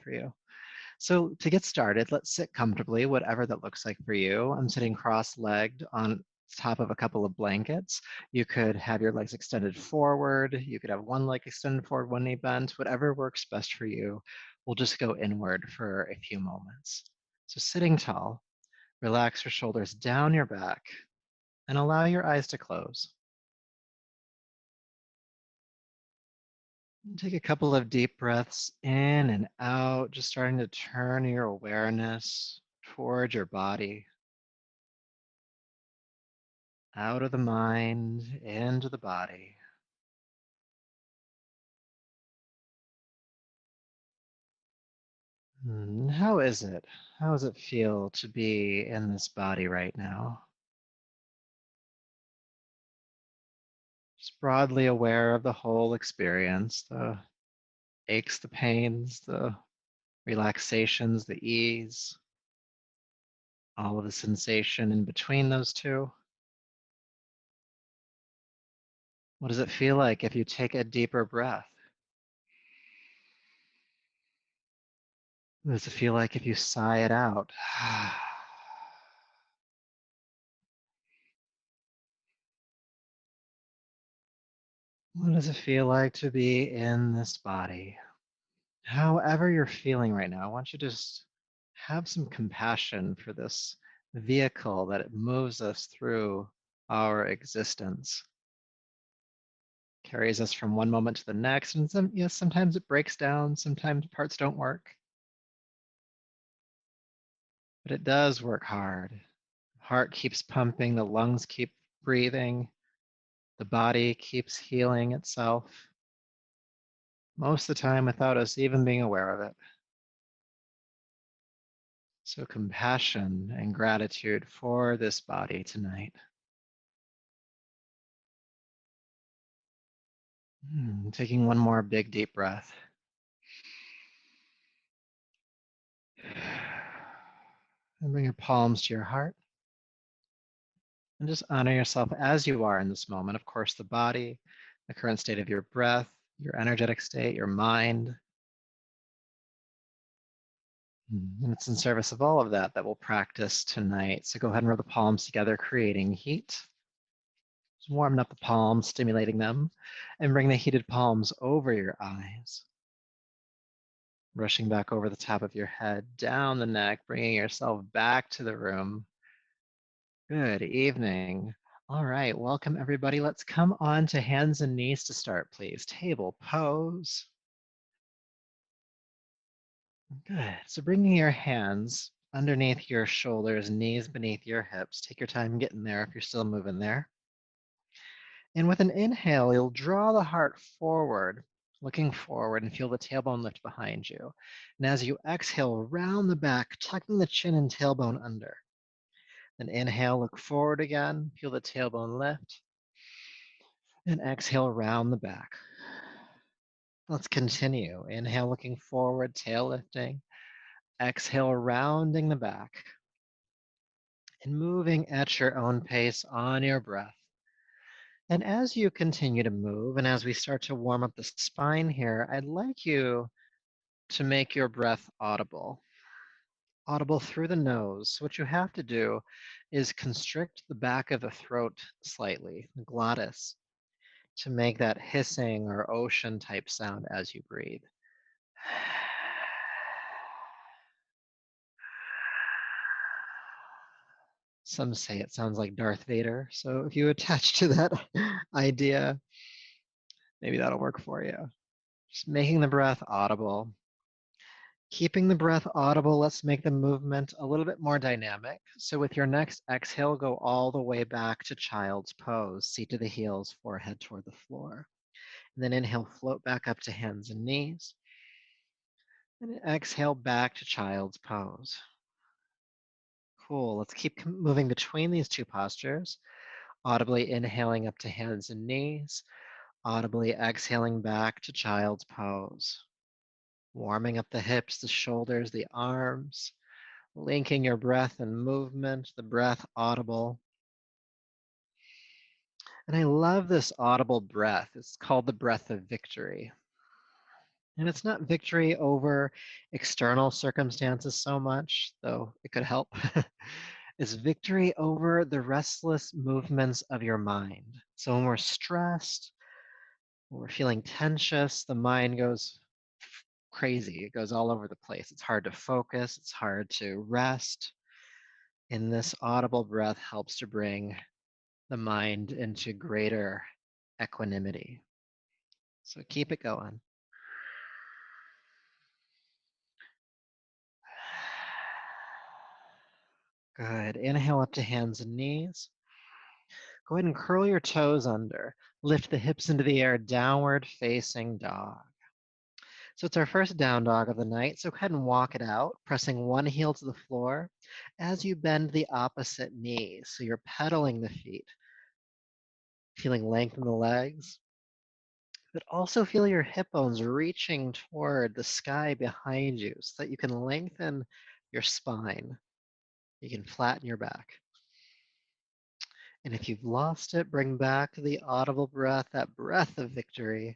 for you. So to get started, let's sit comfortably, whatever that looks like for you. I'm sitting cross-legged on top of a couple of blankets. You could have your legs extended forward. You could have one leg extended forward, one knee bent, whatever works best for you. We'll just go inward for a few moments. So sitting tall, relax your shoulders down your back and allow your eyes to close. Take a couple of deep breaths in and out, just starting to turn your awareness toward your body, out of the mind, into the body. How is it? How does it feel to be in this body right now? Just broadly aware of the whole experience, the aches, the pains, the relaxations, the ease, all of the sensation in between those two. What does it feel like if you take a deeper breath? What does it feel like if you sigh it out? What does it feel like to be in this body? However you're feeling right now, I want you to just have some compassion for this vehicle that it moves us through our existence. Carries us from one moment to the next, and sometimes it breaks down, sometimes parts don't work, but it does work hard. Heart keeps pumping, the lungs keep breathing, the body keeps healing itself, most of the time without us even being aware of it. So compassion and gratitude for this body tonight. Taking one more big deep breath. And bring your palms to your heart. And just honor yourself as you are in this moment. Of course, the body, the current state of your breath, your energetic state, your mind. And it's in service of all of that that we'll practice tonight. So go ahead and rub the palms together, creating heat. Just warming up the palms, stimulating them, and bring the heated palms over your eyes. Rushing back over the top of your head, down the neck, bringing yourself back to the room. Good evening. All right, welcome everybody. Let's come on to hands and knees to start, please. Table pose. Good. So bringing your hands underneath your shoulders, knees beneath your hips. Take your time getting there if you're still moving there. And with an inhale, you'll draw the heart forward, looking forward, and feel the tailbone lift behind you. And as you exhale, round the back, tucking the chin and tailbone under. Then inhale, look forward again, feel the tailbone lift. And exhale, round the back. Let's continue. Inhale, looking forward, tail lifting. Exhale, rounding the back. And moving at your own pace on your breath. And as you continue to move, and as we start to warm up the spine here, I'd like you to make your breath audible. Audible through the nose. So what you have to do is constrict the back of the throat slightly, the glottis, to make that hissing or ocean type sound as you breathe. Some say it sounds like Darth Vader. So if you attach to that idea, maybe that'll work for you. Just making the breath audible. Keeping the breath audible, let's make the movement a little bit more dynamic. So with your next exhale, go all the way back to child's pose, seat to the heels, forehead toward the floor. And then inhale, float back up to hands and knees. And exhale back to child's pose. Cool, let's keep moving between these two postures. Audibly inhaling up to hands and knees. Audibly exhaling back to child's pose. Warming up the hips, the shoulders, the arms. Linking your breath and movement, the breath audible. And I love this audible breath. It's called the breath of victory. And it's not victory over external circumstances so much, though it could help. It's victory over the restless movements of your mind. So when we're stressed, when we're feeling tensious, the mind goes crazy. It goes all over the place. It's hard to focus, it's hard to rest. And this audible breath helps to bring the mind into greater equanimity. So keep it going. Good. Inhale up to hands and knees. Go ahead and curl your toes under. Lift the hips into the air, downward facing dog. So it's our first down dog of the night. So go ahead and walk it out, pressing one heel to the floor as you bend the opposite knee. So you're pedaling the feet, feeling length in the legs, but also feel your hip bones reaching toward the sky behind you so that you can lengthen your spine. You can flatten your back. And if you've lost it, bring back the audible breath, that breath of victory.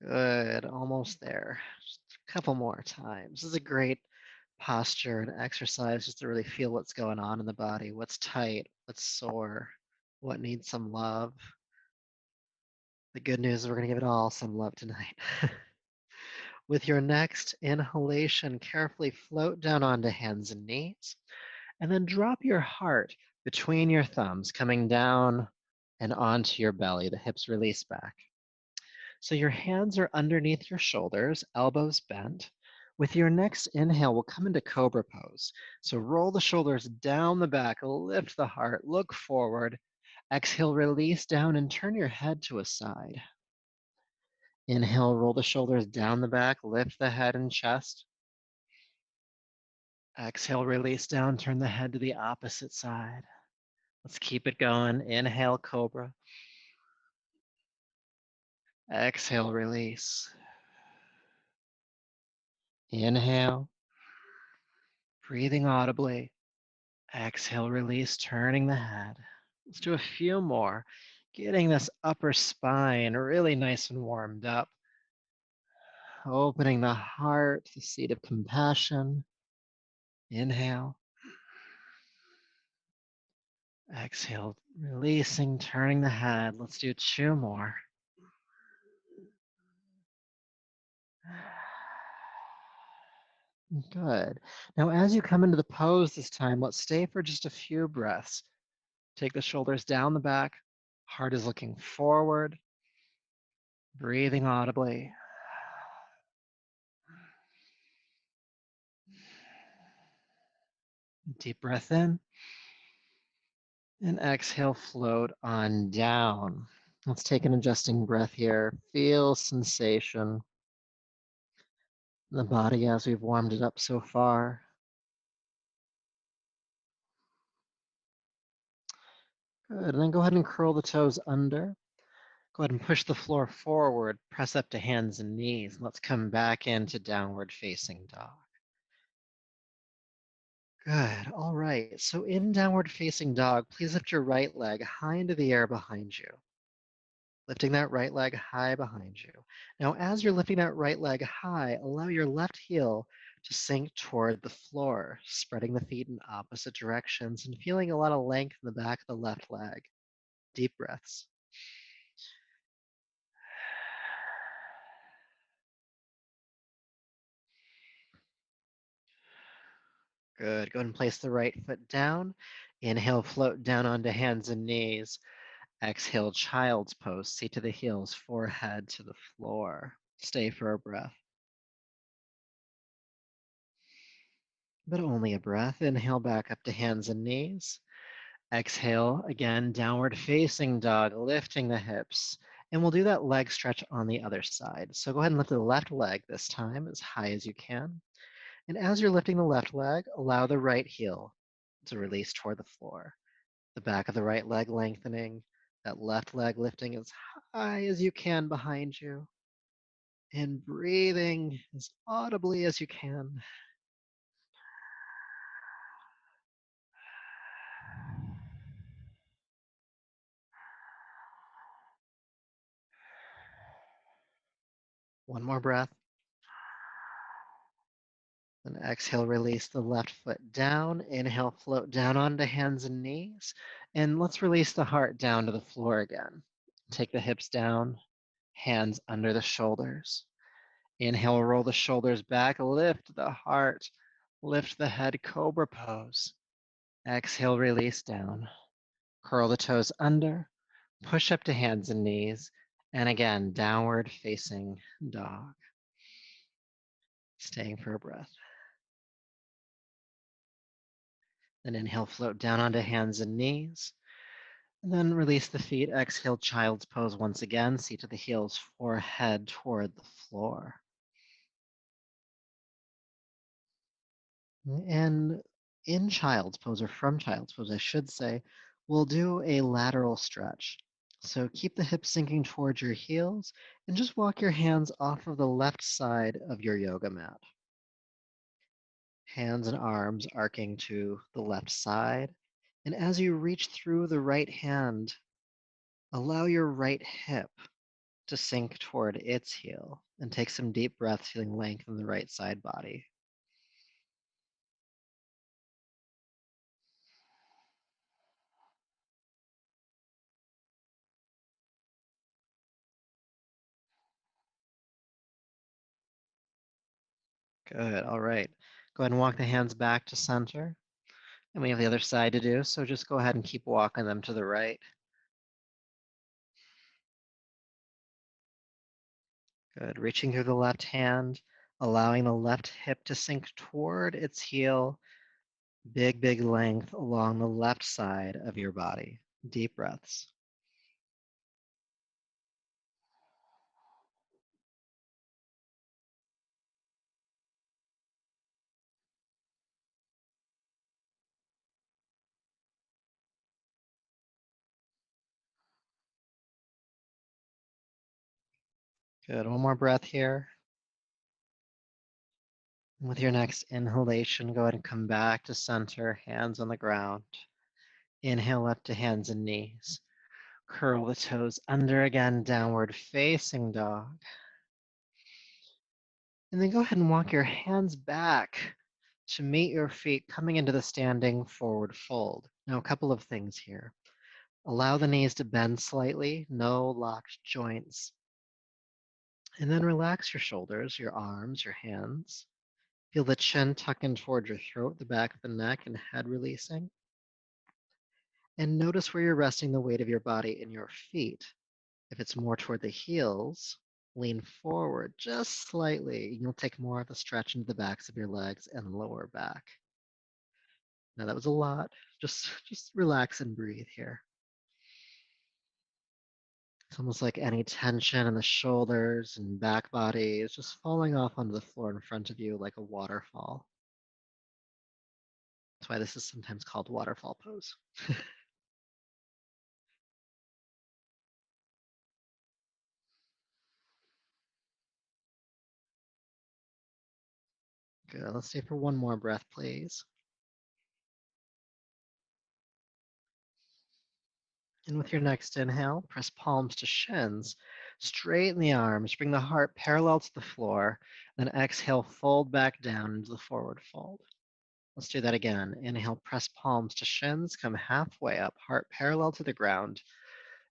Good, almost there. Just a couple more times. This is a great posture and exercise just to really feel what's going on in the body, what's tight, what's sore, what needs some love. The good news is we're going to give it all some love tonight. With your next inhalation, carefully float down onto hands and knees, and then drop your heart between your thumbs, coming down and onto your belly. The hips release back. So your hands are underneath your shoulders, elbows bent. With your next inhale, we'll come into cobra pose. So roll the shoulders down the back, lift the heart, look forward. Exhale, release down and turn your head to a side. Inhale, roll the shoulders down the back, lift the head and chest. Exhale, release down, turn the head to the opposite side. Let's keep it going. Inhale, cobra. Exhale, release. Inhale, breathing audibly. Exhale, release, turning the head. Let's do a few more. Getting this upper spine really nice and warmed up. Opening the heart, the seat of compassion. Inhale. Exhale, releasing, turning the head. Let's do two more. Good. Now, as you come into the pose this time, let's stay for just a few breaths. Take the shoulders down the back. Heart is looking forward. Breathing audibly. Deep breath in. And exhale, float on down. Let's take an adjusting breath here. Feel sensation in the body as we've warmed it up so far. Good. And then go ahead and curl the toes under. Go ahead and push the floor forward. Press up to hands and knees. Let's come back into downward facing dog. Good. All right. So in downward facing dog, please lift your right leg high into the air behind you. Lifting that right leg high behind you. Now, as you're lifting that right leg high, allow your left heel to sink toward the floor, spreading the feet in opposite directions and feeling a lot of length in the back of the left leg. Deep breaths. Good. Go ahead and place the right foot down. Inhale, float down onto hands and knees. Exhale, child's pose. Seat to the heels, forehead to the floor. Stay for a breath. But only a breath. Inhale back up to hands and knees. Exhale, again, downward facing dog, lifting the hips. And we'll do that leg stretch on the other side. So go ahead and lift the left leg this time as high as you can. And as you're lifting the left leg, allow the right heel to release toward the floor. The back of the right leg lengthening, that left leg lifting as high as you can behind you. And breathing as audibly as you can. One more breath. Then exhale, release the left foot down. Inhale, float down onto hands and knees. And let's release the heart down to the floor again. Take the hips down, hands under the shoulders. Inhale, roll the shoulders back, lift the heart, lift the head, cobra pose. Exhale, release down. Curl the toes under, push up to hands and knees, and again, downward facing dog. Staying for a breath. Then inhale, float down onto hands and knees. And then release the feet. Exhale, child's pose once again. Seat to the heels, forehead toward the floor. And in child's pose, or from child's pose, I should say, we'll do a lateral stretch. So keep the hips sinking towards your heels and just walk your hands off of the left side of your yoga mat. Hands and arms arcing to the left side. And as you reach through the right hand, allow your right hip to sink toward its heel and take some deep breaths, feeling length in the right side body. Good. All right. Go ahead and walk the hands back to center. And we have the other side to do, so just go ahead and keep walking them to the right. Good. Reaching through the left hand, allowing the left hip to sink toward its heel. Big, big length along the left side of your body. Deep breaths. Good. One more breath here. With your next inhalation, go ahead and come back to center, hands on the ground. Inhale up to hands and knees. Curl the toes under again, downward facing dog. And then go ahead and walk your hands back to meet your feet, coming into the standing forward fold. Now, a couple of things here. Allow the knees to bend slightly, no locked joints. And then relax your shoulders, your arms, your hands. Feel the chin tuck in toward your throat, the back of the neck, and head releasing. And notice where you're resting the weight of your body in your feet. If it's more toward the heels, lean forward just slightly. You'll take more of the stretch into the backs of your legs and lower back. Now that was a lot. Just relax and breathe here. It's almost like any tension in the shoulders and back body is just falling off onto the floor in front of you like a waterfall. That's why this is sometimes called waterfall pose. Good. Let's stay for one more breath, please. And with your next inhale, press palms to shins. Straighten the arms. Bring the heart parallel to the floor. Then exhale, fold back down into the forward fold. Let's do that again. Inhale, press palms to shins. Come halfway up, heart parallel to the ground.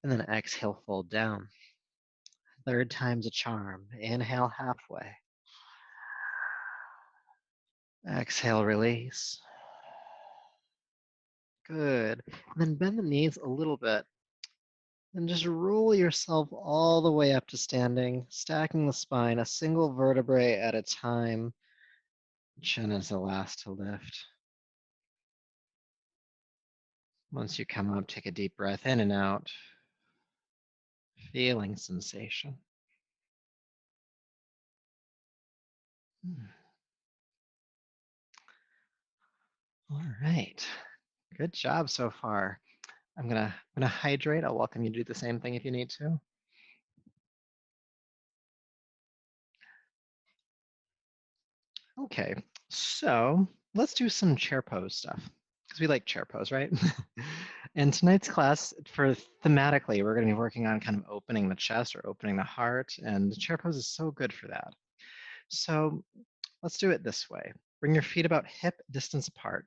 And then exhale, fold down. Third time's a charm. Inhale, halfway. Exhale, release. Good. And then bend the knees a little bit. And just roll yourself all the way up to standing, stacking the spine a single vertebrae at a time. Chin is the last to lift. Once you come up, take a deep breath in and out, feeling sensation. All right. Good job so far. I'm gonna hydrate. I'll welcome you to do the same thing if you need to. Okay, so let's do some chair pose stuff. because we like chair pose, right? And tonight's class, for thematically, we're going to be working on kind of opening the chest or opening the heart, and the chair pose is so good for that. So let's do it this way. Bring your feet about hip distance apart.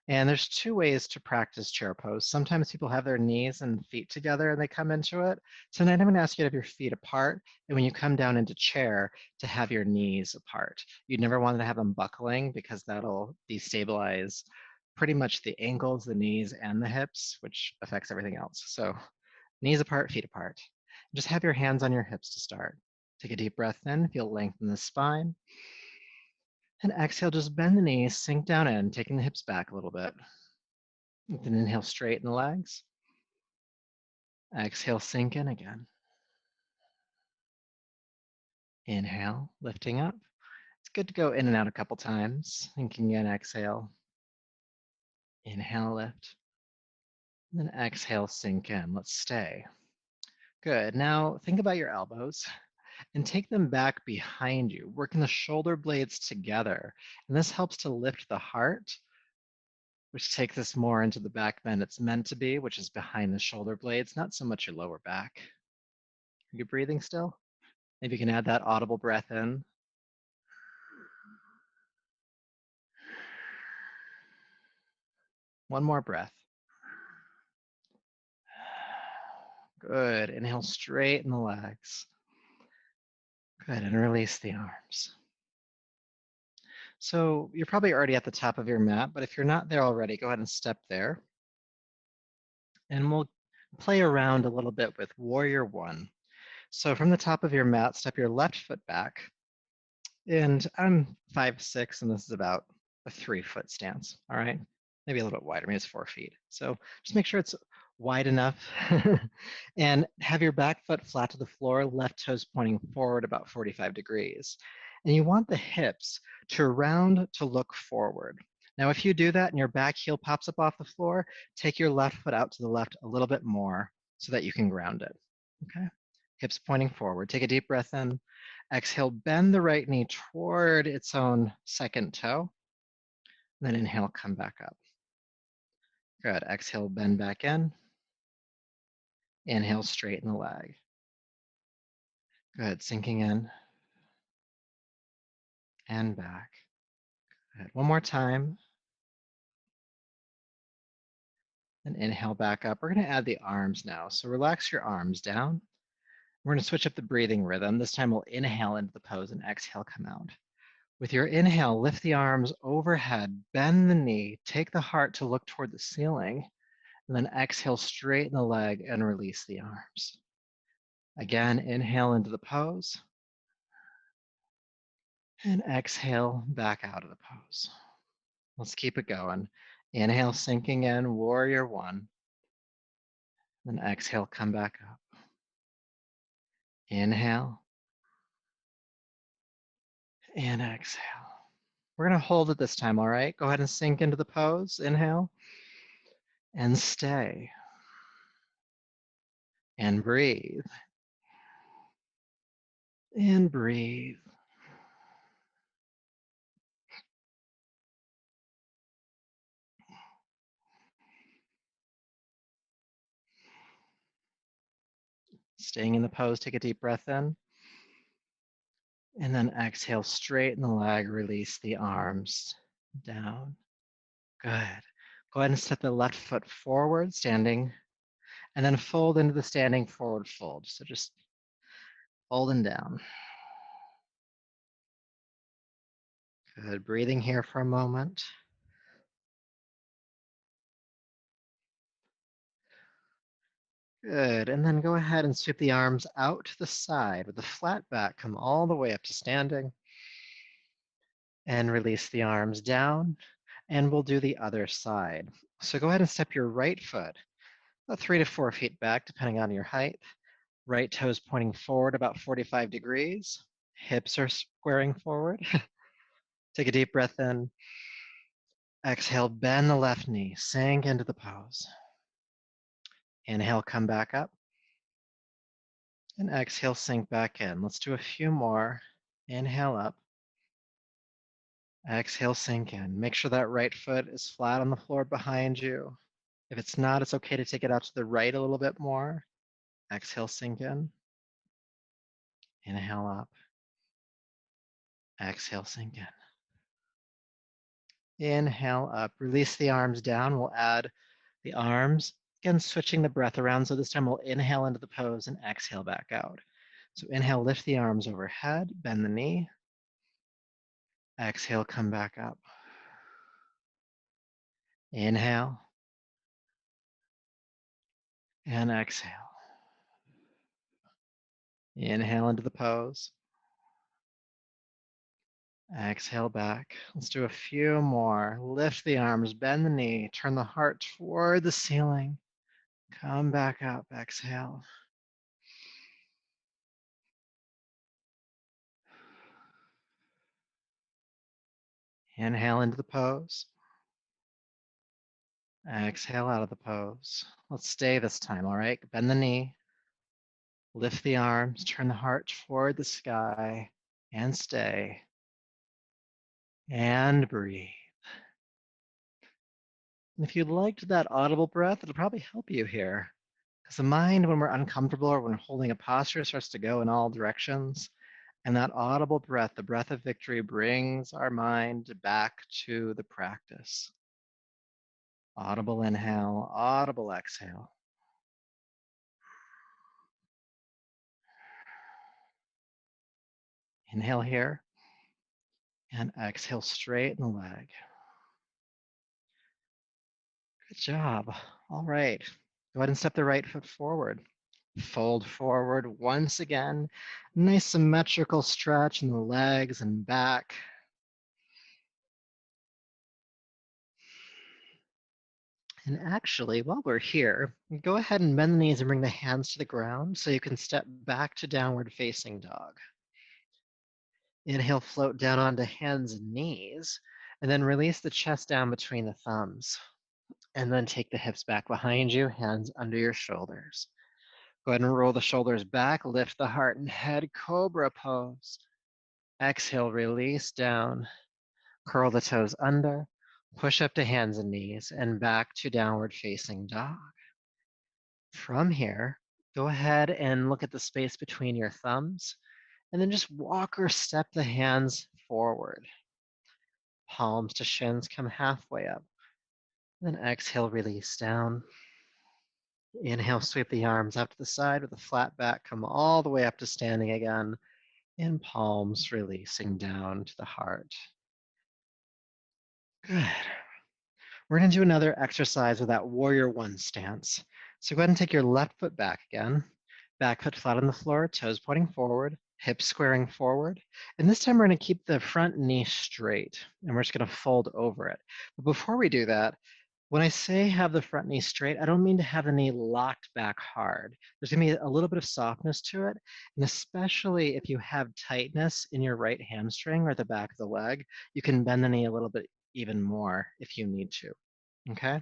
And there's two ways to practice chair pose. Sometimes people have their knees and feet together and they come into it. Tonight, I'm going to ask you to have your feet apart. And when you come down into chair, to have your knees apart. You'd never want to have them buckling because that'll destabilize pretty much the ankles, the knees, and the hips, which affects everything else. So knees apart, feet apart. Just have your hands on your hips to start. Take a deep breath in, feel length in the spine. And exhale, just bend the knees, sink down in, taking the hips back a little bit. Then inhale, straighten the legs. Exhale, sink in again. Inhale, lifting up. It's good to go in and out a couple times. Sinking in, exhale. Inhale, lift. Then exhale, sink in. Let's stay. Good. Now think about your elbows and take them back behind you, working the shoulder blades together. And this helps to lift the heart, which takes us more into the back bend it's meant to be, which is behind the shoulder blades, not so much your lower back. Are you breathing still? Maybe you can add that audible breath in. One more breath. Good. Inhale, straighten the legs. Good. And release the arms. So you're probably already at the top of your mat, but if you're not there already, go ahead and step there. And we'll play around a little bit with Warrior One. So from the top of your mat, step your left foot back. And I'm 5'6", and this is about a 3-foot stance. All right. Maybe a little bit wider, maybe it's 4 feet. So just make sure it's wide enough and have your back foot flat to the floor, left toes pointing forward about 45 degrees. And you want the hips to round to look forward. Now, if you do that and your back heel pops up off the floor, take your left foot out to the left a little bit more so that you can ground it. Okay. Hips pointing forward. Take a deep breath in. Exhale, bend the right knee toward its own second toe. Then inhale, come back up. Good. Exhale, bend back in. Inhale, straighten the leg. Good. Sinking in and back. Good. One more time. And inhale back up. We're going to add the arms now. So relax your arms down. We're going to switch up the breathing rhythm. This time we'll inhale into the pose and exhale, come out. With your inhale, lift the arms overhead, bend the knee, take the heart to look toward the ceiling, and then exhale, straighten the leg and release the arms. Again, inhale into the pose, and exhale back out of the pose. Let's keep it going. Inhale, sinking in, Warrior One. Then exhale, come back up. Inhale, and exhale. We're going to hold it this time, all right? Go ahead and sink into the pose. Inhale, and stay. And breathe. And breathe. Staying in the pose, take a deep breath in. And then exhale, straighten the leg, release the arms down. Good. Go ahead and step the left foot forward, standing, and then fold into the standing forward fold. So just folding down. Good. Breathing here for a moment. Good. And then go ahead and sweep the arms out to the side with the flat back. Come all the way up to standing. And release the arms down. And we'll do the other side. So go ahead and step your right foot about 3 to 4 feet back, depending on your height. Right toes pointing forward about 45 degrees. Hips are squaring forward. Take a deep breath in. Exhale, bend the left knee, sink into the pose. Inhale, come back up. And exhale, sink back in. Let's do a few more. Inhale up. Exhale, sink in. Make sure that right foot is flat on the floor behind you. If it's not, it's okay to take it out to the right a little bit more. Exhale, sink in. Inhale up. Exhale, sink in. Inhale up. Release the arms down. We'll add the arms. Again, switching the breath around. So this time we'll inhale into the pose and exhale back out. So inhale, lift the arms overhead, bend the knee. Exhale, come back up. Inhale and exhale. Inhale into the pose. Exhale back. Let's do a few more. Lift the arms, bend the knee, turn the heart toward the ceiling. Come back up. Exhale. Inhale into the pose. Exhale out of the pose. Let's stay this time, all right? Bend the knee, lift the arms, turn the heart toward the sky, and stay. And breathe. And if you liked that audible breath, it'll probably help you here. Because the mind, when we're uncomfortable or when holding a posture, starts to go in all directions. And that audible breath, the breath of victory, brings our mind back to the practice. Audible inhale, audible exhale. Inhale here, and exhale, straighten the leg. Good job. All right. Go ahead and step the right foot forward. Fold forward once again. Nice symmetrical stretch in the legs and back. And actually, while we're here, go ahead and bend the knees and bring the hands to the ground so you can step back to downward facing dog. Inhale, float down onto hands and knees, and then release the chest down between the thumbs. And then take the hips back behind you, hands under your shoulders. Go ahead and roll the shoulders back, lift the heart and head, cobra pose. Exhale, release down, curl the toes under, push up to hands and knees, and back to downward facing dog. From here, go ahead and look at the space between your thumbs, and then just walk or step the hands forward. Palms to shins, come halfway up. Then exhale, release down. Inhale, sweep the arms out to the side with a flat back, come all the way up to standing again. And palms releasing down to the heart. Good. We're going to do another exercise with that warrior one stance. So go ahead and take your left foot back again. Back foot flat on the floor, toes pointing forward, hips squaring forward. And this time we're going to keep the front knee straight and we're just going to fold over it. But before we do that, when I say have the front knee straight, I don't mean to have the knee locked back hard. There's going to be a little bit of softness to it. And especially if you have tightness in your right hamstring or the back of the leg, you can bend the knee a little bit even more if you need to. Okay?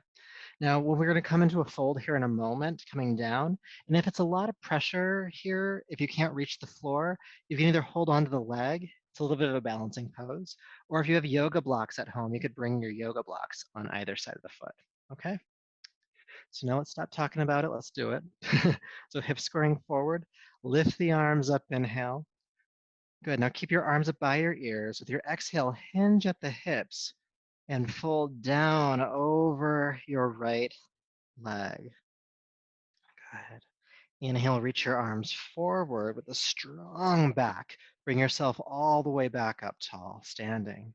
Now, we're going to come into a fold here in a moment, coming down. And if it's a lot of pressure here, if you can't reach the floor, you can either hold onto the leg. It's a little bit of a balancing pose. Or if you have yoga blocks at home, you could bring your yoga blocks on either side of the foot. Okay? So now let's stop talking about it. Let's do it. So hips squaring forward. Lift the arms up, inhale. Good. Now keep your arms up by your ears. With your exhale, hinge at the hips and fold down over your right leg. Good. Inhale, reach your arms forward with a strong back. Bring yourself all the way back up tall, standing.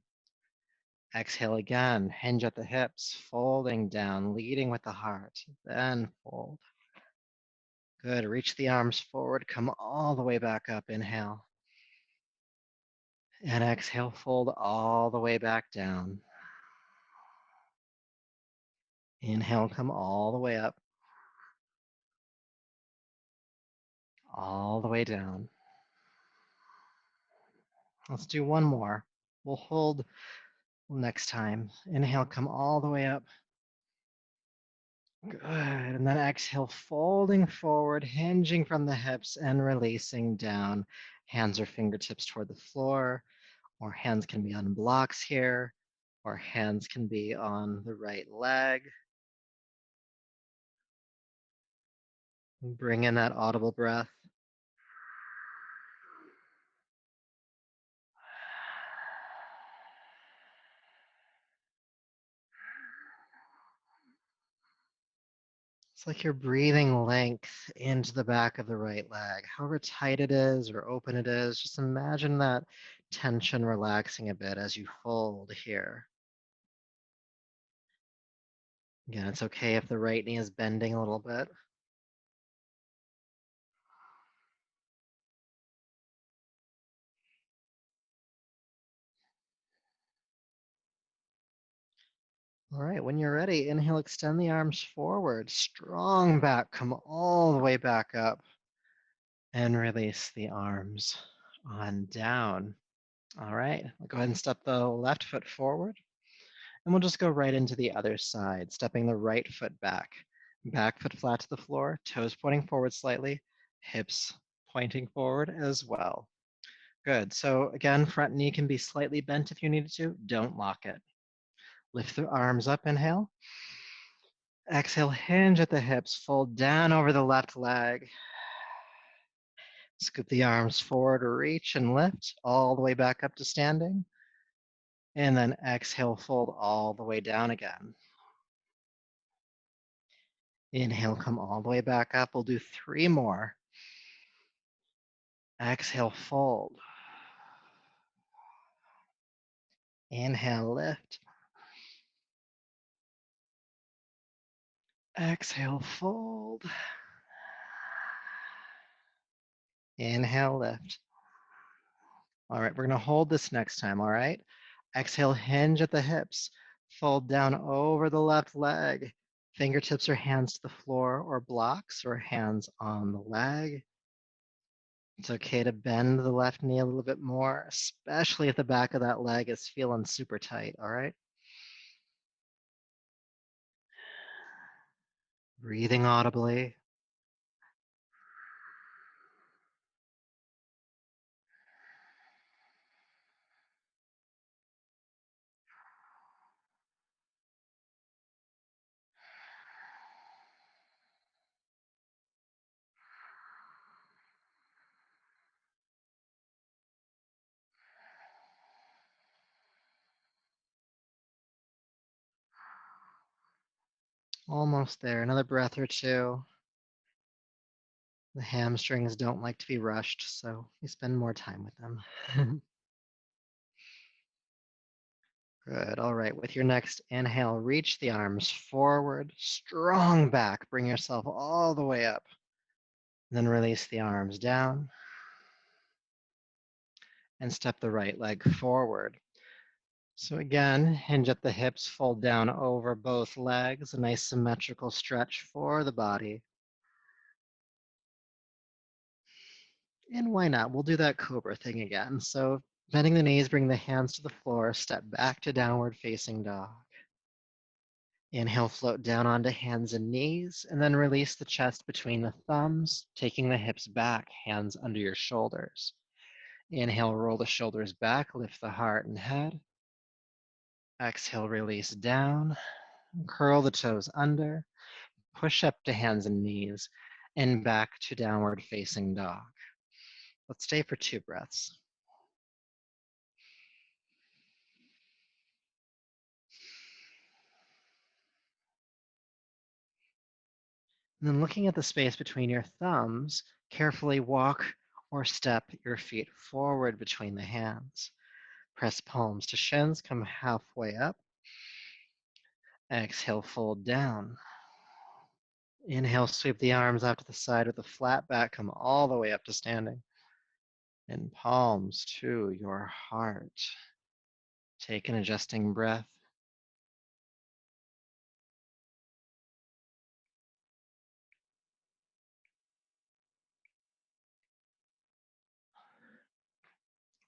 Exhale again, hinge at the hips, folding down, leading with the heart, then fold. Good, reach the arms forward, come all the way back up, inhale. And exhale, fold all the way back down. Inhale, come all the way up. All the way down. Let's do one more. We'll hold next time. Inhale, come all the way up. Good. And then exhale, folding forward, hinging from the hips and releasing down. Hands or fingertips toward the floor. or hands can be on blocks here, or hands can be on the right leg. Bring in that audible breath. It's like you're breathing length into the back of the right leg. However tight it is or open it is, just imagine that tension relaxing a bit as you fold here. Again, it's okay if the right knee is bending a little bit. All right, when you're ready, inhale, extend the arms forward, strong back, come all the way back up, and release the arms on down. All right, I'll go ahead and step the left foot forward, and we'll just go right into the other side, stepping the right foot back. Back foot flat to the floor, toes pointing forward slightly, hips pointing forward as well. Good, so again, front knee can be slightly bent if you needed to, don't lock it. Lift the arms up, inhale. Exhale, hinge at the hips, fold down over the left leg. Scoop the arms forward, reach and lift all the way back up to standing. And then exhale, fold all the way down again. Inhale, come all the way back up. We'll do 3 more. Exhale, fold. Inhale, lift. Exhale, fold. Inhale, lift. All right, we're going to hold this next time, all right? Exhale, hinge at the hips. Fold down over the left leg. Fingertips or hands to the floor or blocks or hands on the leg. It's okay to bend the left knee a little bit more, especially if the back of that leg is feeling super tight, all right? Breathing audibly. Almost there. Another breath or two. The hamstrings don't like to be rushed, so we spend more time with them. Good. All right. With your next inhale, reach the arms forward, strong back. Bring yourself all the way up. Then release the arms down and step the right leg forward. So again, hinge at the hips, fold down over both legs, a nice symmetrical stretch for the body. And why not? We'll do that cobra thing again. So bending the knees, bring the hands to the floor, step back to downward facing dog. Inhale, float down onto hands and knees, and then release the chest between the thumbs, taking the hips back, hands under your shoulders. Inhale, roll the shoulders back, lift the heart and head. Exhale, release down, curl the toes under, push up to hands and knees, and back to downward facing dog. Let's stay for 2 breaths. And then looking at the space between your thumbs, carefully walk or step your feet forward between the hands. Press palms to shins, come halfway up. Exhale, fold down. Inhale, sweep the arms out to the side with a flat back, come all the way up to standing. And palms to your heart. Take an adjusting breath.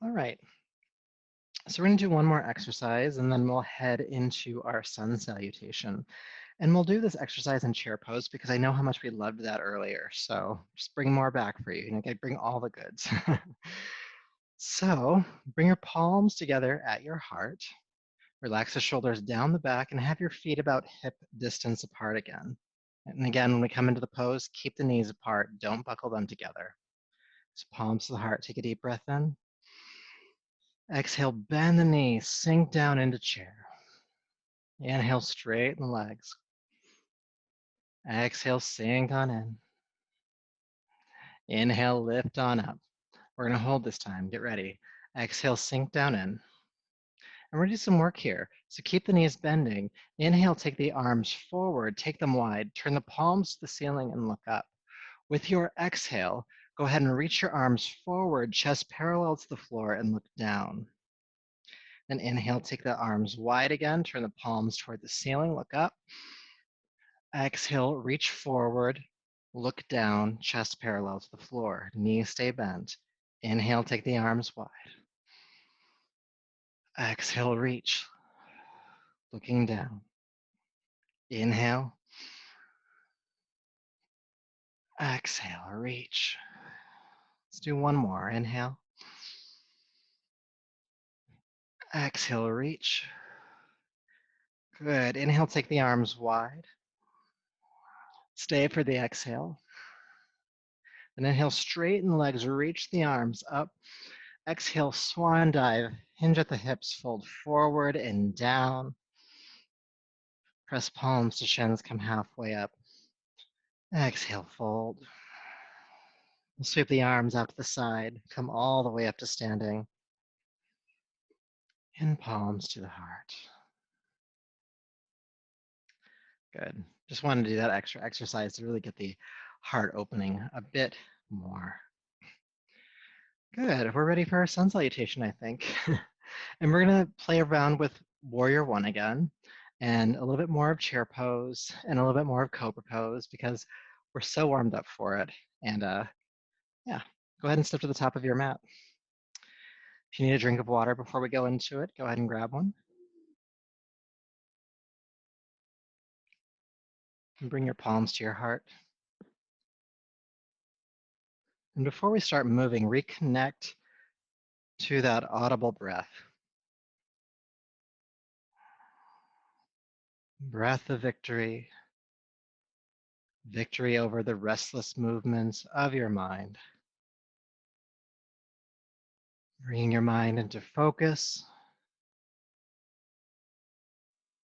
All right. So we're going to do one more exercise, and then we'll head into our sun salutation. And we'll do this exercise in chair pose because I know how much we loved that earlier. So just bring more back for you. Bring all the goods. So bring your palms together at your heart. Relax the shoulders down the back and have your feet about hip distance apart again. And again, when we come into the pose, keep the knees apart. Don't buckle them together. So palms to the heart. Take a deep breath in. Exhale, bend the knees, sink down into chair. Inhale, straighten the legs. Exhale, sink on in. Inhale, lift on up. We're going to hold this time. Get ready. Exhale, sink down in. And we're going to do some work here. So keep the knees bending. Inhale, take the arms forward, take them wide, turn the palms to the ceiling and look up. With your exhale, go ahead and reach your arms forward, chest parallel to the floor, and look down. Then inhale, take the arms wide again, turn the palms toward the ceiling, look up. Exhale, reach forward, look down, chest parallel to the floor, knees stay bent. Inhale, take the arms wide. Exhale, reach, looking down. Inhale. Exhale, reach. Let's do one more. Inhale. Exhale, reach. Good. Inhale, take the arms wide. Stay for the exhale. And inhale, straighten the legs, reach the arms up. Exhale, swan dive. Hinge at the hips, fold forward and down. Press palms to shins, come halfway up. Exhale, fold. Sweep the arms out to the side, come all the way up to standing. And palms to the heart. Good. Just wanted to do that extra exercise to really get the heart opening a bit more. Good. We're ready for our sun salutation, I think. And we're going to play around with Warrior One again, and a little bit more of chair pose, and a little bit more of cobra pose, because we're so warmed up for it. And yeah, go ahead and step to the top of your mat. If you need a drink of water before we go into it, go ahead and grab one. And bring your palms to your heart. And before we start moving, reconnect to that audible breath. Breath of victory. Victory over the restless movements of your mind. Bringing your mind into focus.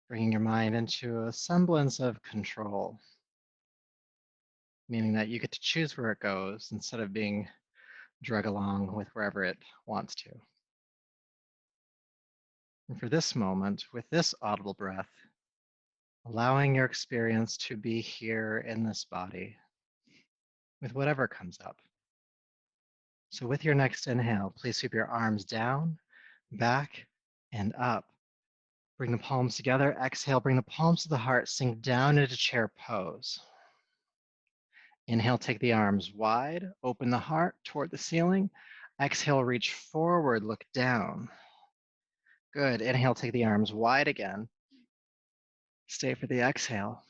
Bringing your mind into a semblance of control. Meaning that you get to choose where it goes instead of being drug along with wherever it wants to. And for this moment, with this audible breath, allowing your experience to be here in this body with whatever comes up. So with your next inhale, please sweep your arms down, back, and up. Bring the palms together. Exhale, bring the palms to the heart, sink down into chair pose. Inhale, take the arms wide, open the heart toward the ceiling. Exhale, reach forward, look down. Good. Inhale, take the arms wide again. Stay for the exhale.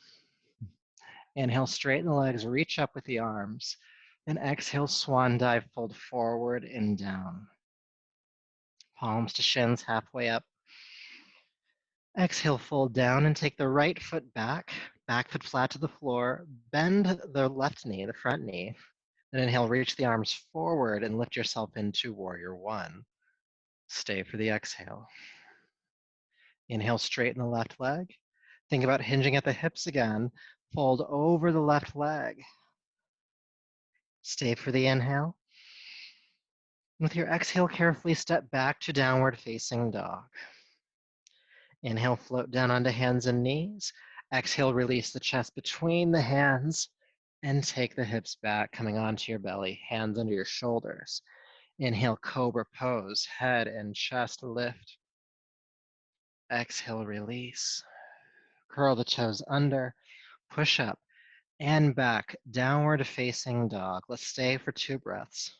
Inhale, straighten the legs, reach up with the arms. Then exhale, swan dive, fold forward and down. Palms to shins, halfway up. Exhale, fold down and take the right foot back foot flat to the floor. Bend the left knee, the front knee. Then inhale, reach the arms forward and lift yourself into Warrior One. Stay for the exhale. Inhale, straighten the left leg. Think about hinging at the hips again. Fold over the left leg. Stay for the inhale. With your exhale, carefully step back to downward facing dog. Inhale, float down onto hands and knees. Exhale, release the chest between the hands and take the hips back, coming onto your belly, hands under your shoulders. Inhale, cobra pose, head and chest lift. Exhale, release. Curl the toes under, push up and back, downward facing dog. Let's stay for 2 breaths.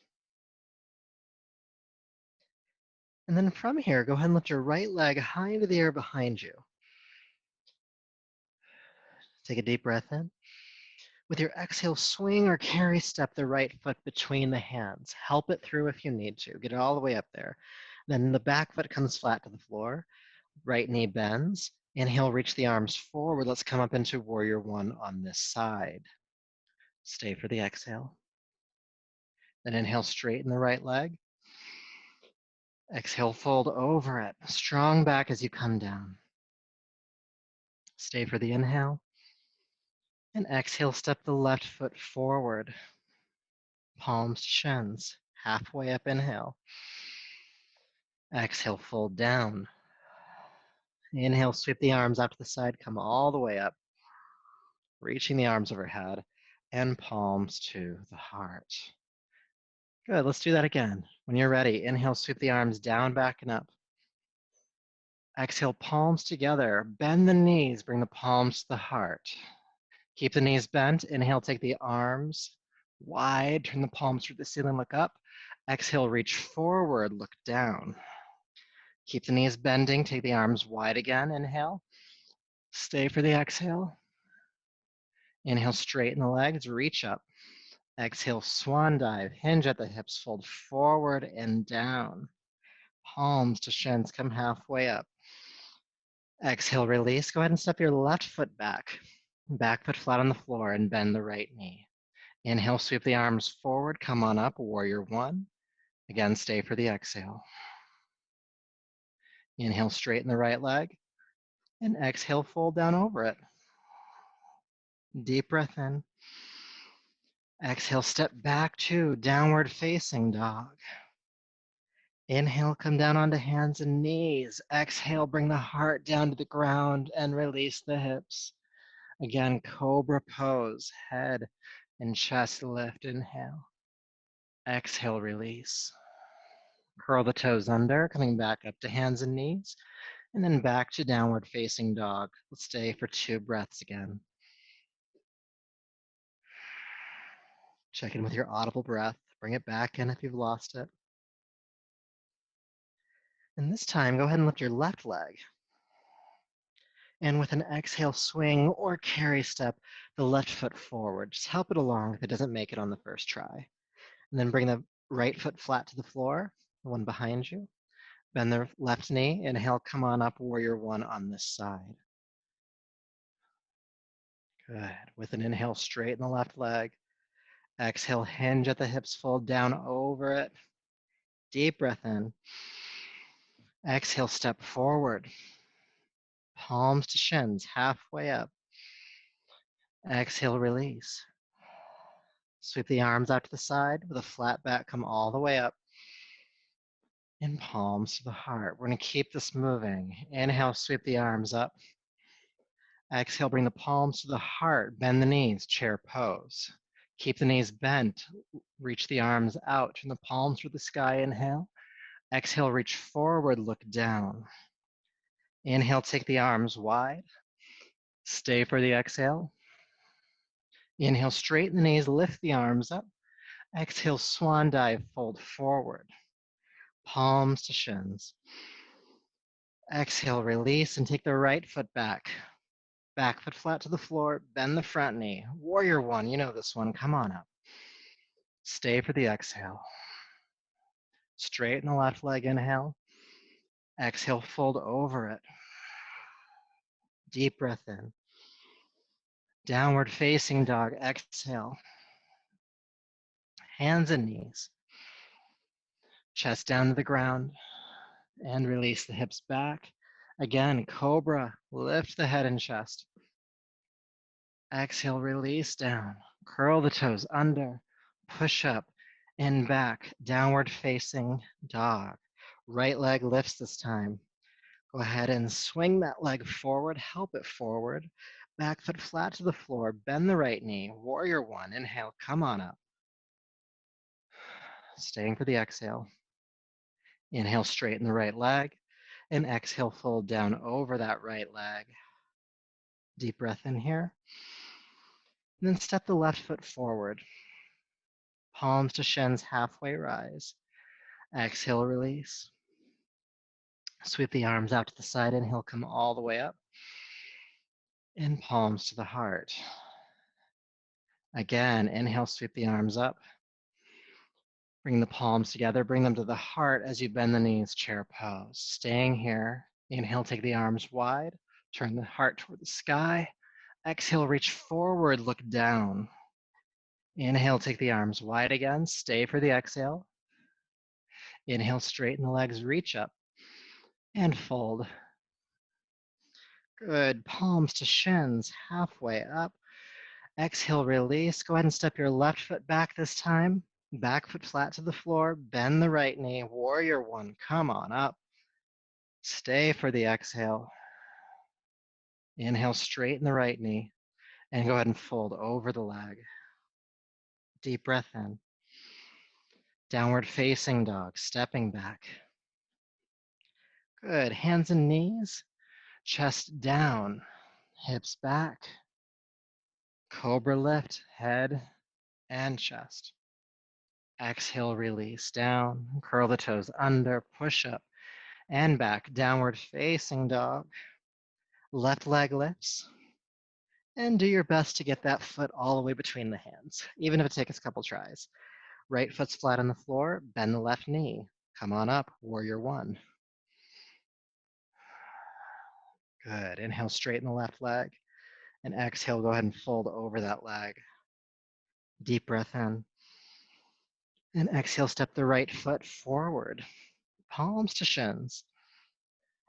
And then from here, go ahead and lift your right leg high into the air behind you. Take a deep breath in. With your exhale, swing or carry step the right foot between the hands. Help it through if you need to. Get it all the way up there. Then the back foot comes flat to the floor. Right knee bends. Inhale, reach the arms forward. Let's come up into warrior one on this side. Stay for the exhale. Then inhale, straighten the right leg. Exhale, fold over it. Strong back as you come down. Stay for the inhale. And exhale, step the left foot forward. Palms to shins. Halfway up, inhale. Exhale, fold down. Inhale, sweep the arms out to the side, come all the way up, reaching the arms overhead and palms to the heart. Good, let's do that again. When you're ready, inhale, sweep the arms down, back, and up. Exhale, palms together, bend the knees, bring the palms to the heart. Keep the knees bent. Inhale, take the arms wide, turn the palms through the ceiling, look up. Exhale, reach forward, look down. Keep the knees bending, take the arms wide again, inhale. Stay for the exhale. Inhale, straighten the legs, reach up. Exhale, swan dive, hinge at the hips, fold forward and down. Palms to shins, come halfway up. Exhale, release. Go ahead and step your left foot back. Back foot flat on the floor and bend the right knee. Inhale, sweep the arms forward, come on up, warrior one. Again, stay for the exhale. Inhale, straighten the right leg. And exhale, fold down over it. Deep breath in. Exhale, step back to downward facing dog. Inhale, come down onto hands and knees. Exhale, bring the heart down to the ground and release the hips. Again, cobra pose, head and chest lift, inhale. Exhale, release. Curl the toes under, coming back up to hands and knees, and then back to downward facing dog. Let's stay for 2 breaths again. Check in with your audible breath. Bring it back in if you've lost it. And this time, go ahead and lift your left leg. And with an exhale, swing or carry step the left foot forward. Just help it along if it doesn't make it on the first try. And then bring the right foot flat to the floor, the one behind you. Bend the left knee. Inhale, come on up, warrior one on this side. Good. With an inhale, straighten the left leg. Exhale, hinge at the hips, fold down over it. Deep breath in. Exhale, step forward. Palms to shins, halfway up. Exhale, release. Sweep the arms out to the side with a flat back, come all the way up. And palms to the heart. We're going to keep this moving. Inhale, sweep the arms up. Exhale, bring the palms to the heart. Bend the knees, chair pose. Keep the knees bent. Reach the arms out. Turn the palms to the sky. Inhale. Exhale, reach forward, look down. Inhale, take the arms wide. Stay for the exhale. Inhale, straighten the knees, lift the arms up. Exhale, swan dive, fold forward. Palms to shins. Exhale, release, and take the right foot back. Back foot flat to the floor, bend the front knee. Warrior one, you know this one, come on up. Stay for the exhale. Straighten the left leg, inhale. Exhale, fold over it. Deep breath in. Downward facing dog, exhale. Hands and knees. Chest down to the ground. And release the hips back. Again, cobra, lift the head and chest. Exhale, release down. Curl the toes under. Push up and back. Downward facing dog. Right leg lifts this time. Go ahead and swing that leg forward. Help it forward. Back foot flat to the floor. Bend the right knee. Warrior one. Inhale, come on up. Staying for the exhale. Inhale, straighten the right leg. And exhale, fold down over that right leg. Deep breath in here. And then step the left foot forward. Palms to shins, halfway rise. Exhale, release. Sweep the arms out to the side. Inhale, come all the way up. And palms to the heart. Again, inhale, sweep the arms up. Bring the palms together, bring them to the heart as you bend the knees, chair pose. Staying here. Inhale, take the arms wide, turn the heart toward the sky. Exhale, reach forward, look down. Inhale, take the arms wide again, stay for the exhale. Inhale, straighten the legs, reach up and fold. Good, palms to shins, halfway up. Exhale, release. Go ahead and step your left foot back this time. Back foot flat to the floor, bend the right knee, warrior one, come on up. Stay for the exhale. Inhale, straighten the right knee, and go ahead and fold over the leg. Deep breath in. Downward facing dog, stepping back. Good, hands and knees, chest down, hips back. Cobra lift, head and chest. Exhale, release down, curl the toes under, push up and back, downward facing dog. Left leg lifts, and do your best to get that foot all the way between the hands, even if it takes a couple tries. Right foot's flat on the floor, bend the left knee. Come on up, warrior one. Good, inhale, straighten the left leg, and exhale, go ahead and fold over that leg. Deep breath in, and exhale, step the right foot forward, palms to shins.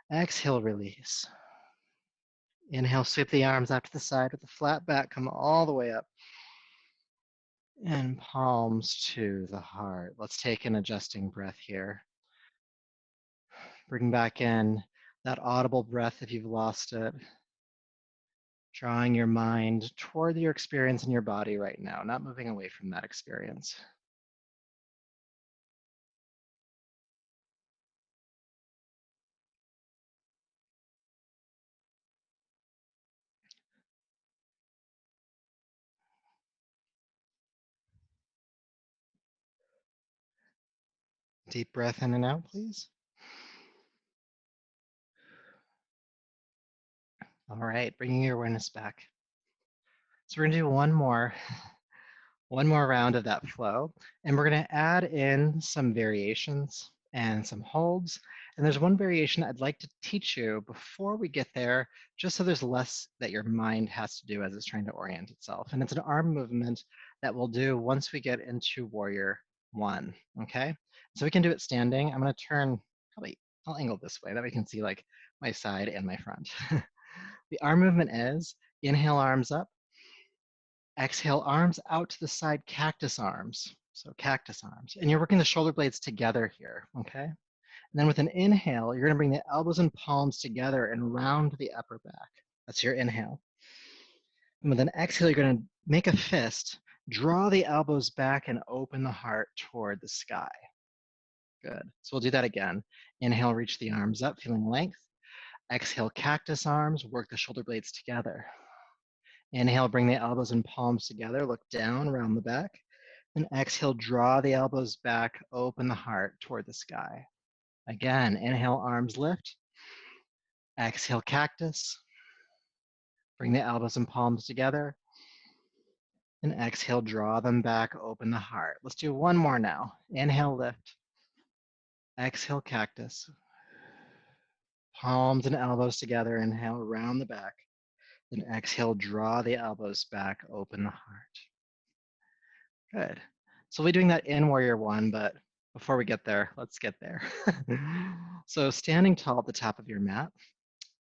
Exhale, release. Inhale, sweep the arms out to the side with the flat back, come all the way up. And palms to the heart. Let's take an adjusting breath here. Bring back in that audible breath if you've lost it. Drawing your mind toward your experience in your body right now, not moving away from that experience. Deep breath in and out, please. All right, bringing your awareness back. So we're gonna do one more round of that flow, and we're gonna add in some variations and some holds. And there's one variation I'd like to teach you before we get there, just so there's less that your mind has to do as it's trying to orient itself. And it's an arm movement that we'll do once we get into warrior one, okay? So we can do it standing. I'm gonna turn, probably, I'll angle this way, that way you can see like my side and my front. The arm movement is inhale, arms up. Exhale, arms out to the side, cactus arms. So cactus arms. And you're working the shoulder blades together here, okay? And then with an inhale, you're gonna bring the elbows and palms together and round the upper back. That's your inhale. And with an exhale, you're gonna make a fist, draw the elbows back and open the heart toward the sky. Good. So we'll do that again. Inhale, reach the arms up, feeling length. Exhale, cactus arms, work the shoulder blades together. Inhale, bring the elbows and palms together, look down, round the back. And exhale, draw the elbows back, open the heart toward the sky. Again, inhale, arms lift. Exhale, cactus. Bring the elbows and palms together. And exhale, draw them back, open the heart. Let's do one more now. Inhale, lift. Exhale, cactus. Palms and elbows together, inhale, round the back. Then exhale, draw the elbows back, open the heart. Good. So we'll be doing that in warrior one, but before we get there, let's get there. So standing tall at the top of your mat,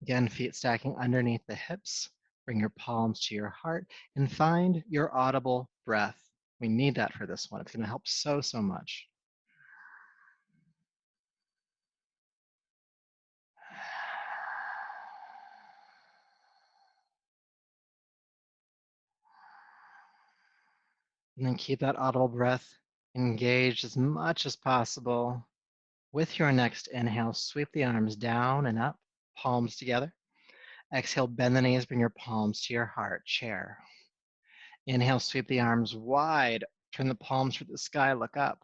again, feet stacking underneath the hips, bring your palms to your heart and find your audible breath. We need that for this one. It's gonna help so much. And then keep that audible breath engaged as much as possible. With your next inhale, sweep the arms down and up, palms together. Exhale, bend the knees, bring your palms to your heart, chair. Inhale, sweep the arms wide, turn the palms to the sky, look up.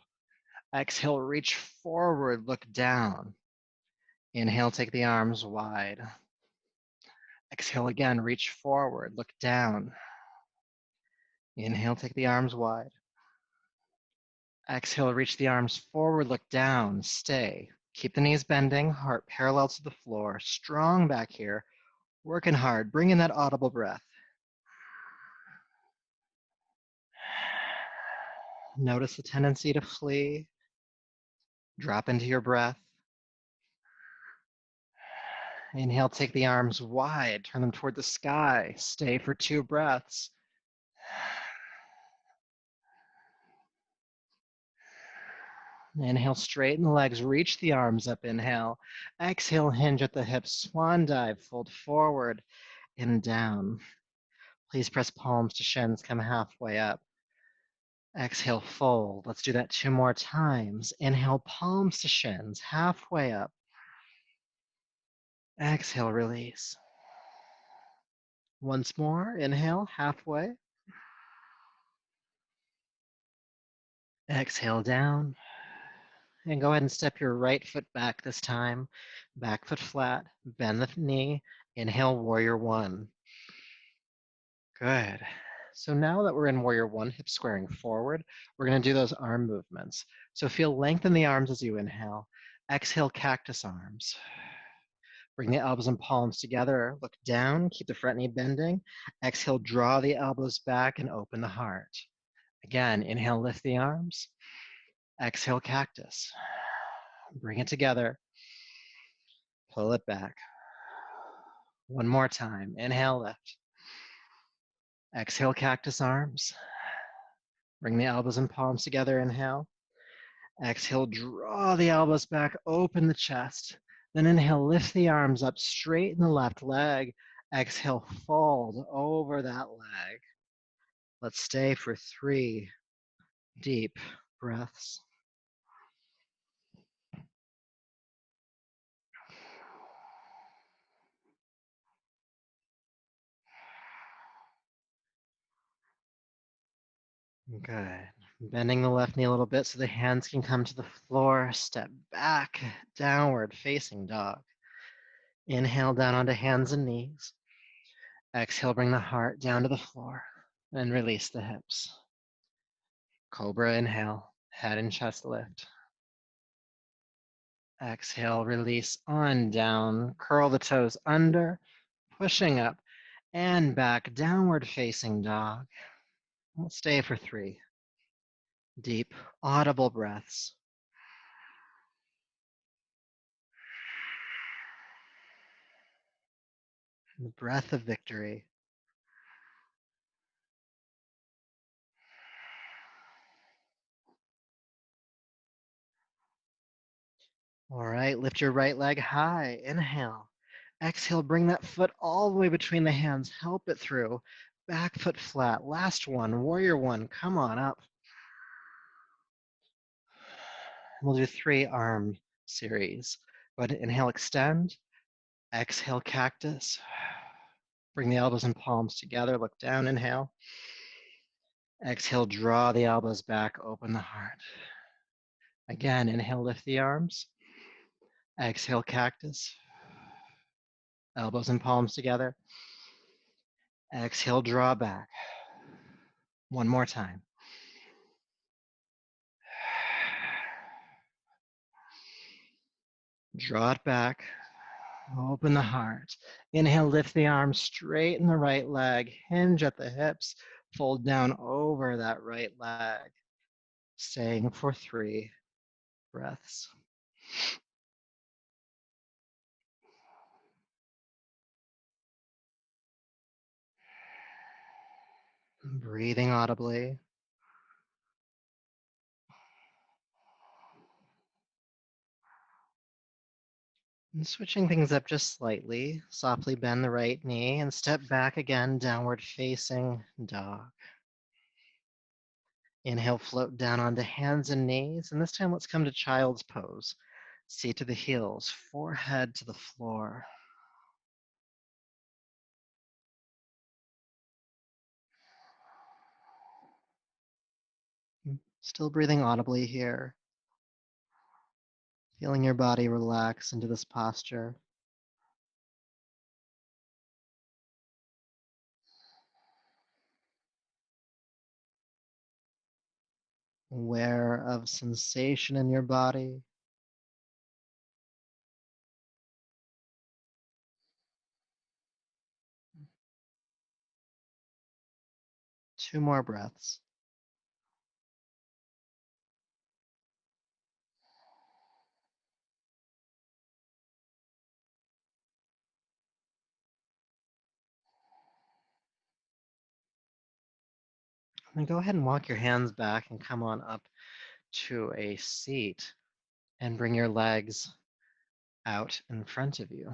Exhale, reach forward, look down. Inhale, take the arms wide. Exhale again, reach forward, look down. Inhale, take the arms wide. Exhale, reach the arms forward, look down, stay. Keep the knees bending, heart parallel to the floor. Strong back here, working hard, bring in that audible breath. Notice the tendency to flee. Drop into your breath. Inhale, take the arms wide, turn them toward the sky. Stay for 2 breaths. Inhale, straighten the legs, reach the arms up, inhale. Exhale, hinge at the hips, swan dive, fold forward and down. Please press palms to shins, come halfway up. Exhale, fold. Let's do that 2 more times. Inhale, palms to shins, halfway up. Exhale, release. Once more, inhale, halfway. Exhale, down. And go ahead and step your right foot back this time. Back foot flat, bend the knee. Inhale, warrior 1. Good. So now that we're in warrior 1, hips squaring forward, we're going to do those arm movements. So feel lengthen the arms as you inhale. Exhale, cactus arms. Bring the elbows and palms together. Look down, keep the front knee bending. Exhale, draw the elbows back and open the heart. Again, inhale, lift the arms. Exhale, cactus. Bring it together. Pull it back. One more time. Inhale, lift. Exhale, cactus arms. Bring the elbows and palms together. Inhale. Exhale, draw the elbows back, open the chest. Then inhale, lift the arms up, straighten the left leg. Exhale, fold over that leg. Let's stay for 3 deep breaths. Good. Bending the left knee a little bit so the hands can come to the floor. Step back, downward facing dog. Inhale down onto hands and knees. Exhale, bring the heart down to the floor and release the hips. Cobra, inhale, head and chest lift. Exhale, release on down. Curl the toes under, pushing up and back, downward facing dog. We'll stay for 3 deep, audible breaths. The breath of victory. All right, lift your right leg high. Inhale. Exhale, bring that foot all the way between the hands. Help it through. Back foot flat. Last one, warrior 1. Come on up. We'll do 3 arm series. Go ahead and inhale, extend. Exhale, cactus. Bring the elbows and palms together. Look down, inhale. Exhale, draw the elbows back, open the heart. Again, inhale, lift the arms. Exhale, cactus. Elbows and palms together. Exhale, draw back. One more time. Draw it back. Open the heart. Inhale, lift the arms, straighten the right leg, hinge at the hips, fold down over that right leg. Staying for 3 breaths. Breathing audibly. And switching things up just slightly, softly bend the right knee and step back again, downward facing dog. Inhale, float down onto hands and knees, and this time let's come to child's pose. Seat to the heels, forehead to the floor. Still breathing audibly here, feeling your body relax into this posture. aware of sensation in your body. Two more breaths. And go ahead and walk your hands back and come on up to a seat and bring your legs out in front of you.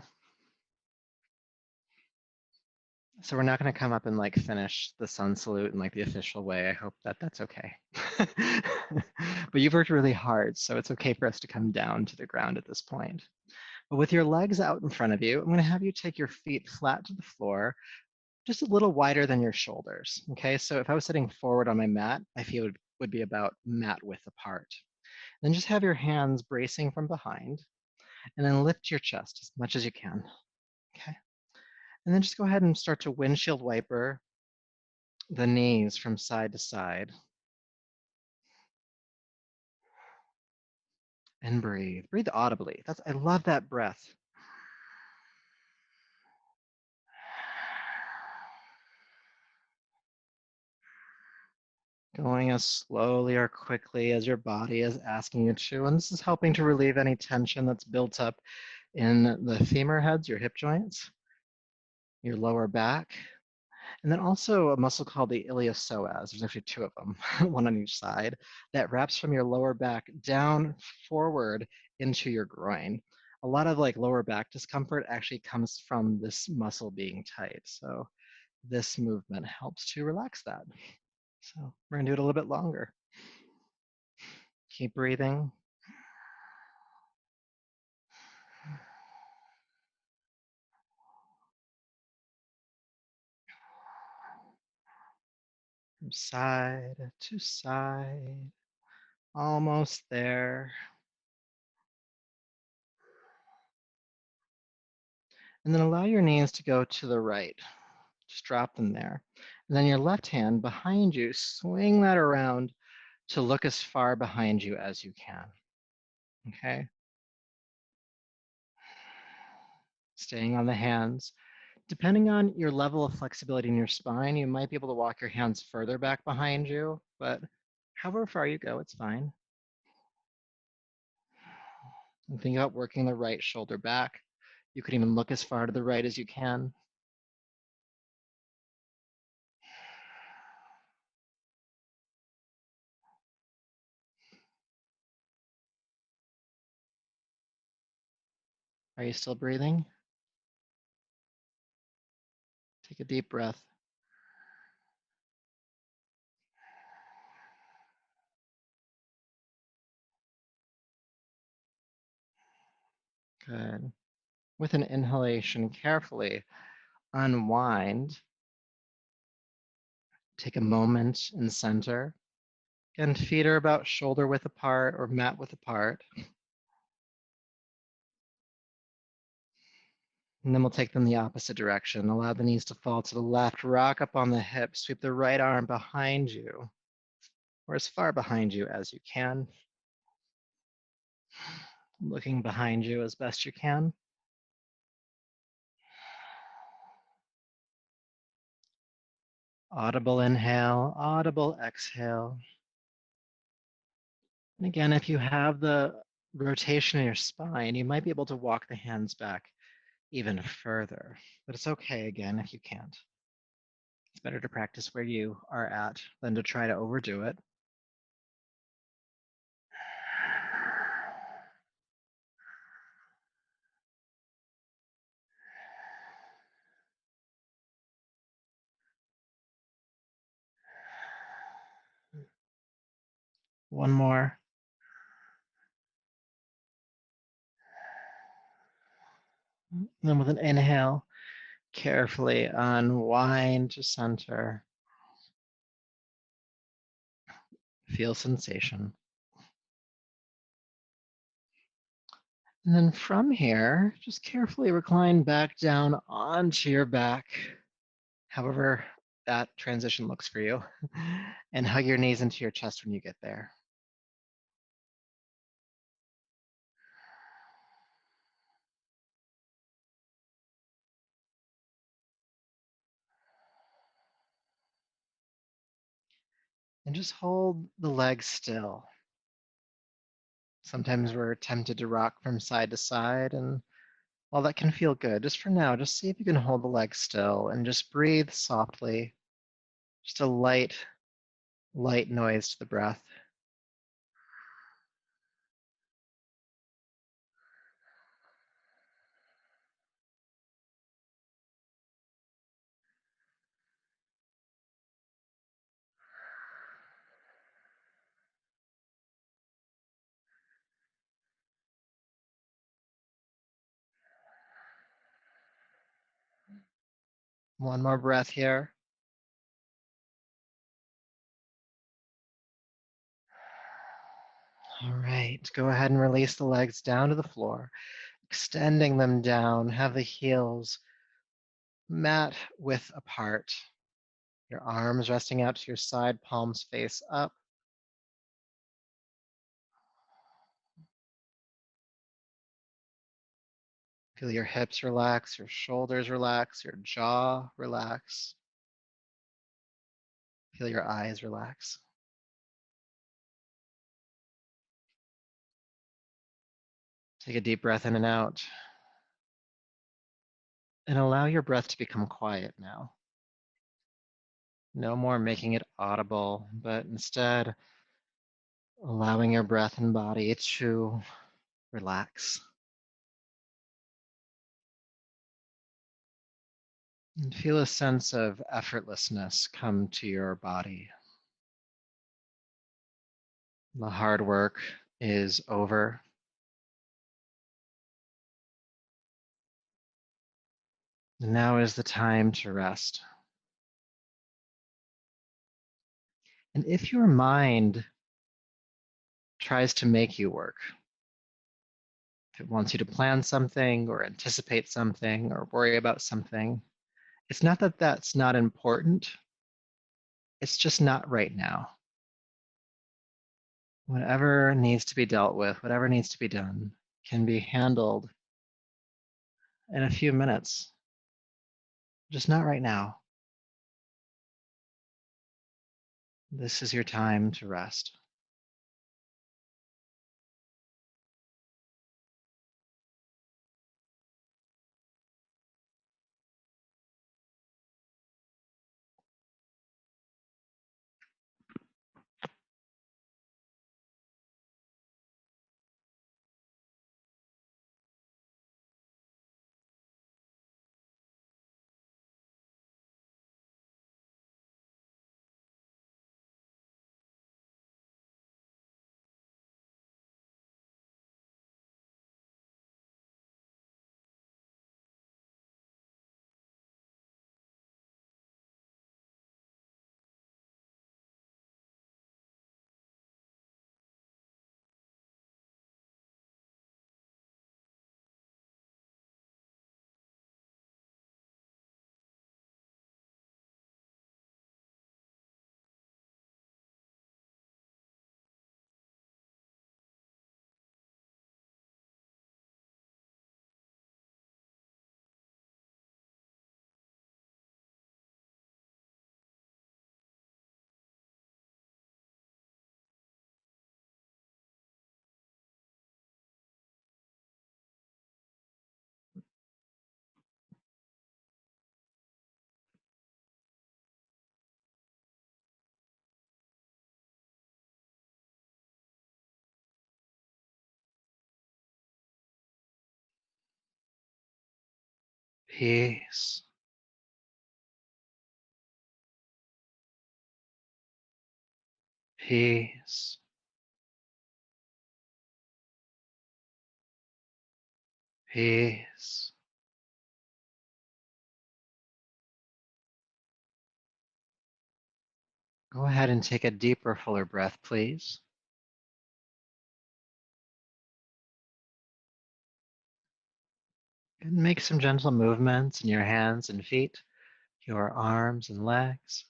So we're not going to come up and like finish the sun salute in like the official way. I hope that that's okay. But you've worked really hard, so it's okay for us to come down to the ground at this point. But with your legs out in front of you, I'm going to have you take your feet flat to the floor, just a little wider than your shoulders. Okay, so if I was sitting forward on my mat, I feel it would be about mat width apart. Then just have your hands bracing from behind, and then lift your chest as much as you can. Okay, and then just go ahead and start to windshield wiper the knees from side to side. And breathe. Breathe audibly. I love that breath. Going as slowly or quickly as your body is asking you to. And this is helping to relieve any tension that's built up in the femur heads, your hip joints, your lower back, and then also a muscle called the iliopsoas. There's actually two of them, one on each side, that wraps from your lower back down forward into your groin. A lot of like lower back discomfort actually comes from this muscle being tight. So this movement helps to relax that. So we're gonna do it a little bit longer. Keep breathing. From side to side, almost there. And then allow your knees to go to the right. Just drop them there. And then your left hand behind you, swing that around to look as far behind you as you can. Okay? Staying on the hands. Depending on your level of flexibility in your spine, you might be able to walk your hands further back behind you, but however far you go, it's fine. And think about working the right shoulder back. You could even look as far to the right as you can. Are you still breathing? Take a deep breath. Good. With an inhalation, carefully unwind. Take a moment in center. And feet are about shoulder width apart or mat width apart. And then we'll take them the opposite direction. Allow the knees to fall to the left, rock up on the hips, sweep the right arm behind you, or as far behind you as you can. Looking behind you as best you can. Audible inhale, audible exhale. And again, if you have the rotation in your spine, you might be able to walk the hands back even further, but it's okay again if you can't. It's better to practice where you are at than to try to overdo it. One more. And then with an inhale, carefully unwind to center. Feel sensation. And then from here, just carefully recline back down onto your back, however that transition looks for you, and hug your knees into your chest when you get there. And just hold the legs still. Sometimes we're tempted to rock from side to side, and while that can feel good, just for now, just see if you can hold the legs still and just breathe softly. Just a light, light noise to the breath. One more breath here. All right, go ahead and release the legs down to the floor, extending them down. Have the heels mat width apart. Your arms resting out to your side, palms face up. Feel your hips relax, your shoulders relax, your jaw relax. Feel your eyes relax. Take a deep breath in and out. And allow your breath to become quiet now. No more making it audible, but instead allowing your breath and body to relax. And feel a sense of effortlessness come to your body. The hard work is over. Now is the time to rest. And if your mind tries to make you work, if it wants you to plan something or anticipate something or worry about something, it's not that that's not important. It's just not right now. Whatever needs to be dealt with, whatever needs to be done, can be handled in a few minutes. Just not right now. This is your time to rest. Peace. Peace. Peace. Go ahead and take a deeper, fuller breath, please. And make some gentle movements in your hands and feet, your arms and legs.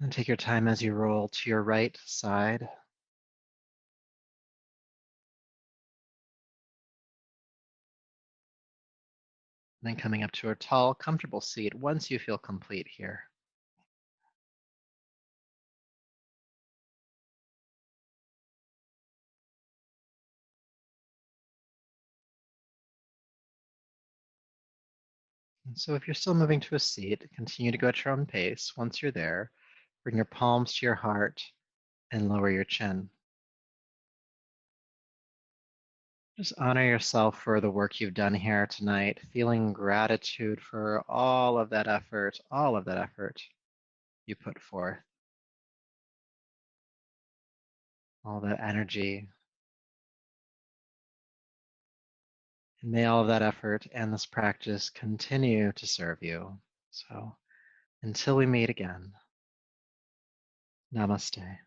And take your time as you roll to your right side. And then coming up to a tall, comfortable seat once you feel complete here. And so if you're still moving to a seat, continue to go at your own pace. Once you're there, bring your palms to your heart and lower your chin. Just honor yourself for the work you've done here tonight, feeling gratitude for all of that effort you put forth, all that energy. And may all of that effort and this practice continue to serve you. So until we meet again, namaste.